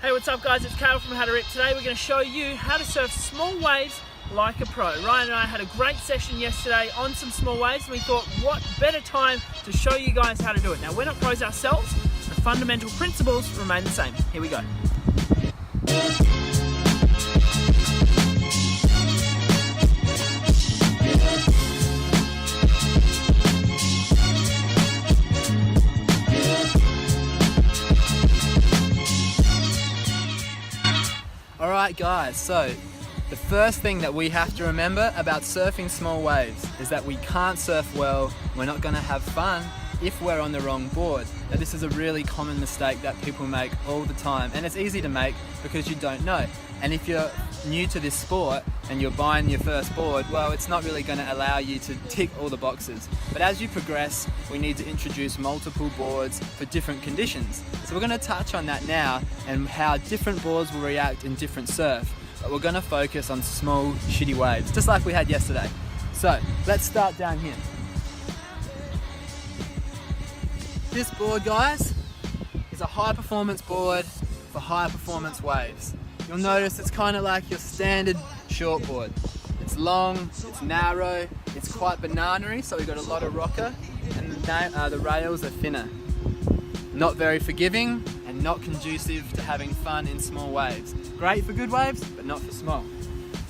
Hey, what's up guys, it's Kale from How to Rip. Today we're going to show you how to surf small waves like a pro. Ryan and I had a great session yesterday on some small waves and we thought what better time to show you guys how to do it. Now we're not pros ourselves, the fundamental principles remain the same. Here we go. Alright guys, so the first thing that we have to remember about surfing small waves is that we can't surf well, we're not going to have fun if we're on the wrong board. Now this is a really common mistake that people make all the time, and it's easy to make because you don't know. And if you're new to this sport and you're buying your first board, well, it's not really going to allow you to tick all the boxes. But as you progress, we need to introduce multiple boards for different conditions. So we're going to touch on that now and how different boards will react in different surf. But we're going to focus on small, shitty waves, just like we had yesterday. So let's start down here. This board, guys, is a high performance board for high performance waves. You'll notice it's kind of like your standard short board. It's long, it's narrow, it's quite banana-y, so we've got a lot of rocker, and the rails are thinner. Not very forgiving and not conducive to having fun in small waves. Great for good waves, but not for small.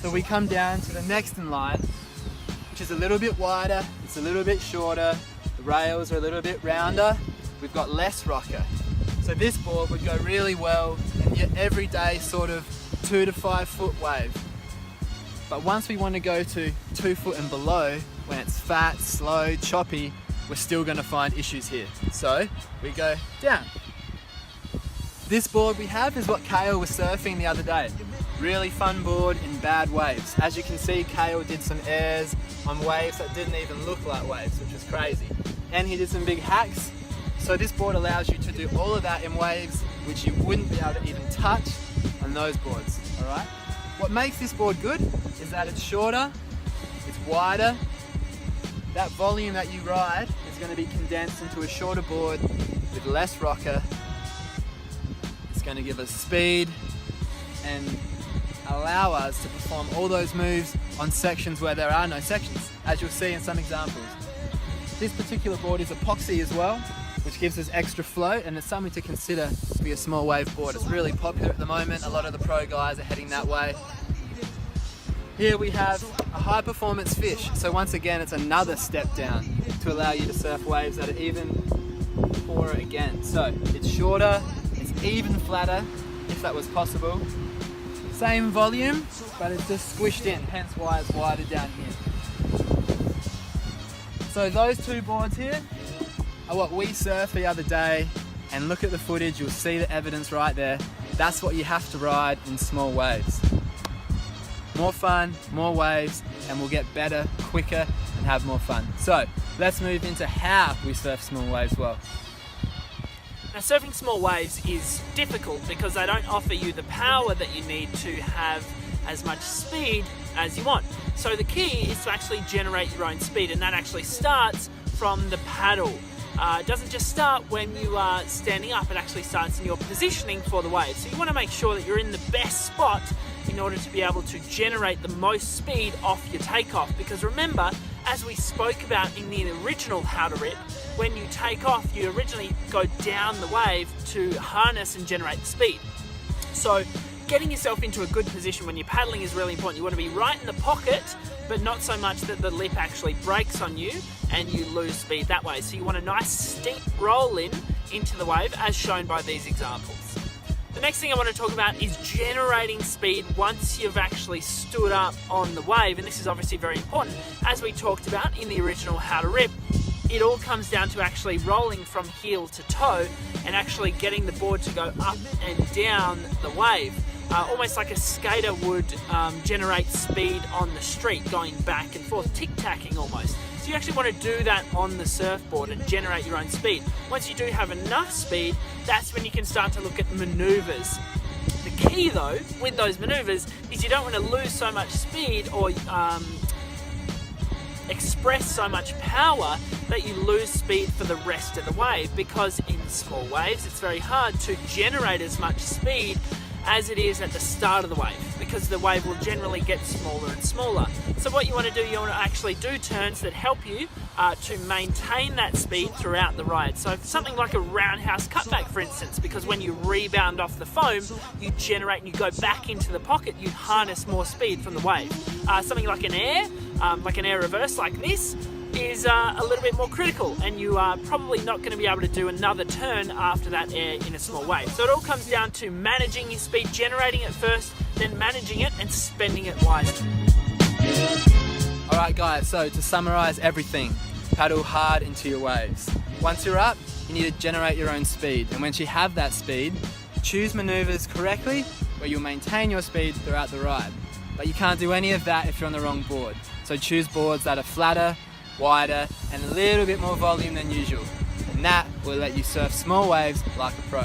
So we come down to the next in line, which is a little bit wider, it's a little bit shorter, the rails are a little bit rounder, we've got less rocker. So this board would go really well in your everyday sort of 2 to 5 foot wave. But once we want to go to 2 foot and below, when it's fat, slow, choppy, we're still going to find issues here. So we go down. This board we have is what Kale was surfing the other day. Really fun board in bad waves. As you can see, Kale did some airs on waves that didn't even look like waves, which was crazy. And he did some big hacks. So this board allows you to do all of that in waves which you wouldn't be able to even touch on those boards, alright? What makes this board good is that it's shorter, it's wider. That volume that you ride is going to be condensed into a shorter board with less rocker. It's going to give us speed and allow us to perform all those moves on sections where there are no sections, as you'll see in some examples. This particular board is epoxy as well, which gives us extra float, and it's something to consider for your small wave board. It's really popular at the moment. A lot of the pro guys are heading that way. Here we have a high performance fish. So once again, it's another step down to allow you to surf waves that are even poorer again. So it's shorter, it's even flatter, if that was possible. Same volume, but it's just squished in, hence why it's wider down here. So those two boards here are what we surfed the other day, and look at the footage, you'll see the evidence right there. That's what you have to ride in small waves. More fun, more waves, and we'll get better, quicker, and have more fun. So let's move into how we surf small waves well. Now surfing small waves is difficult because they don't offer you the power that you need to have as much speed as you want. So the key is to actually generate your own speed, and that actually starts from the paddle. It doesn't just start when you are standing up, it actually starts in your positioning for the wave. So you want to make sure that you're in the best spot in order to be able to generate the most speed off your takeoff. Because remember, as we spoke about in the original How to Rip, when you take off, you originally go down the wave to harness and generate speed. So getting yourself into a good position when you're paddling is really important. You want to be right in the pocket, but not so much that the lip actually breaks on you and you lose speed that way. So you want a nice steep roll into the wave, as shown by these examples. The next thing I want to talk about is generating speed once you've actually stood up on the wave, and this is obviously very important. As we talked about in the original How to Rip, it all comes down to actually rolling from heel to toe and actually getting the board to go up and down the wave. Almost like a skater would generate speed on the street, going back and forth, tic-tacking almost. So you actually want to do that on the surfboard and generate your own speed. Once you do have enough speed, that's when you can start to look at maneuvers. The key though, with those maneuvers, is you don't want to lose so much speed or express so much power that you lose speed for the rest of the wave, because in small waves it's very hard to generate as much speed as it is at the start of the wave, because the wave will generally get smaller and smaller. So what you want to do, you want to actually do turns that help you to maintain that speed throughout the ride. So something like a roundhouse cutback, for instance, because when you rebound off the foam, you generate and you go back into the pocket, you harness more speed from the wave. Something like an air reverse like this, is a little bit more critical, and you are probably not going to be able to do another turn after that air in a small wave. So it all comes down to managing your speed, generating it first, then managing it and spending it wisely. Alright guys, so to summarize everything, paddle hard into your waves. Once you're up, you need to generate your own speed, and once you have that speed, choose maneuvers correctly where you'll maintain your speed throughout the ride. But you can't do any of that if you're on the wrong board. So choose boards that are flatter, wider, and a little bit more volume than usual. And that will let you surf small waves like a pro.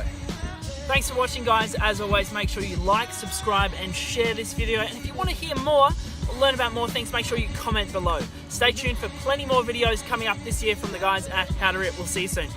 Thanks for watching, guys. As always, make sure you like, subscribe and share this video. And if you want to hear more or learn about more things, make sure you comment below. Stay tuned for plenty more videos coming up this year from the guys at How to Rip. We'll see you soon.